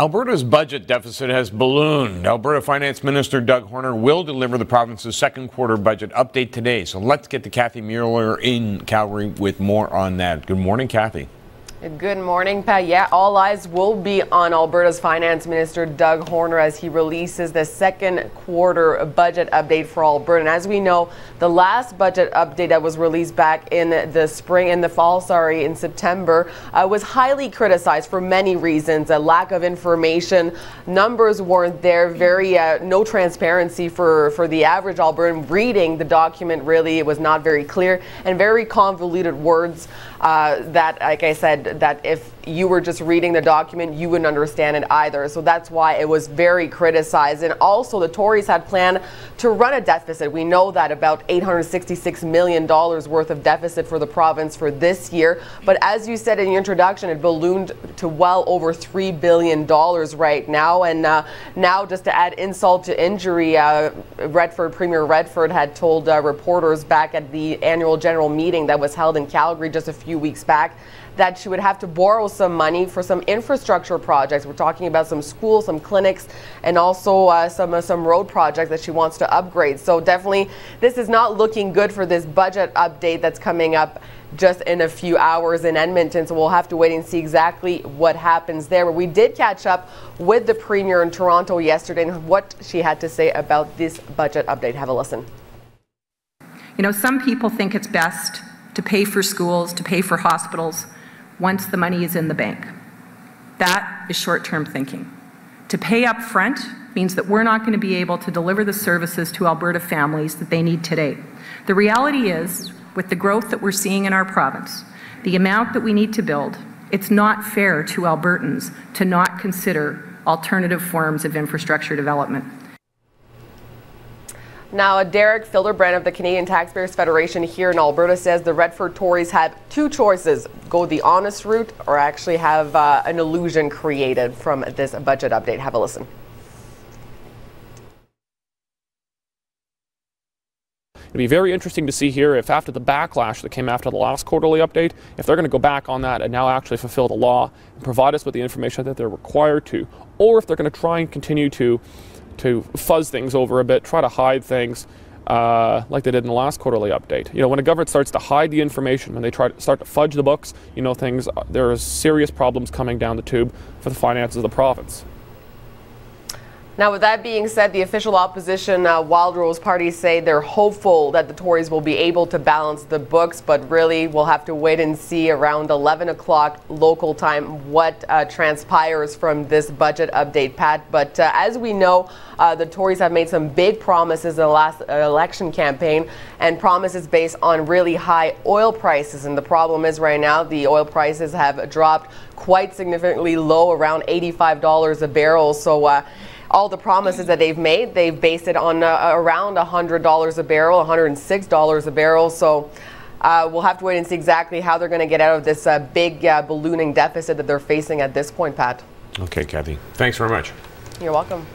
Alberta's budget deficit has ballooned. Alberta Finance Minister Doug Horner will deliver the province's second quarter budget update today. So let's get to Kathy Mueller in Calgary with more on that. Good morning, Kathy. Good morning, Pat. Yeah, all eyes will be on Alberta's Finance Minister Doug Horner as he releases the second quarter budget update for Alberta. And as we know, the last budget update that was released back in the fall, in September, was highly criticized for many reasons. A lack of information, numbers weren't there, no transparency for the average Albertan reading the document. Really, it was not very clear and very convoluted words that, like I said, that if you were just reading the document, you wouldn't understand it either. So that's why it was very criticized. And also the Tories had planned to run a deficit. We know that about $866 million worth of deficit for the province for this year. But as you said in your introduction, it ballooned to well over $3 billion right now. And now, just to add insult to injury, Premier Redford had told reporters back at the annual general meeting that was held in Calgary just a few weeks back that she would have to borrow some money for some infrastructure projects. We're talking about some schools, some clinics, and also some road projects that she wants to upgrade. So definitely, this is not looking good for this budget update that's coming up just in a few hours in Edmonton. So we'll have to wait and see exactly what happens there. But we did catch up with the Premier in Toronto yesterday and what she had to say about this budget update. Have a listen. You know, some people think it's best to pay for schools, to pay for hospitals, once the money is in the bank. That is short-term thinking. To pay up front means that we're not going to be able to deliver the services to Alberta families that they need today. The reality is, with the growth that we're seeing in our province, the amount that we need to build, it's not fair to Albertans to not consider alternative forms of infrastructure development. Now, Derek Filderbrand of the Canadian Taxpayers Federation here in Alberta says the Redford Tories had two choices: go the honest route or actually have an illusion created from this budget update. Have a listen. It'd be very interesting to see here if after the backlash that came after the last quarterly update, if they're going to go back on that and now actually fulfill the law and provide us with the information that they're required to, or if they're going to try and continue to fuzz things over a bit, try to hide things like they did in the last quarterly update. You know, when a government starts to hide the information, when they start to fudge the books, you know, there are serious problems coming down the tube for the finances of the province. Now, with that being said, the official opposition Wild Rose parties say they're hopeful that the Tories will be able to balance the books, but really we'll have to wait and see around 11 o'clock local time what transpires from this budget update, Pat. But as we know, the Tories have made some big promises in the last election campaign, and promises based on really high oil prices. And the problem is right now the oil prices have dropped quite significantly low, around $85 a barrel. So all the promises that they've made, they've based it on around $100 a barrel, $106 a barrel. So we'll have to wait and see exactly how they're going to get out of this big ballooning deficit that they're facing at this point, Pat. Okay, Kathy. Thanks very much. You're welcome.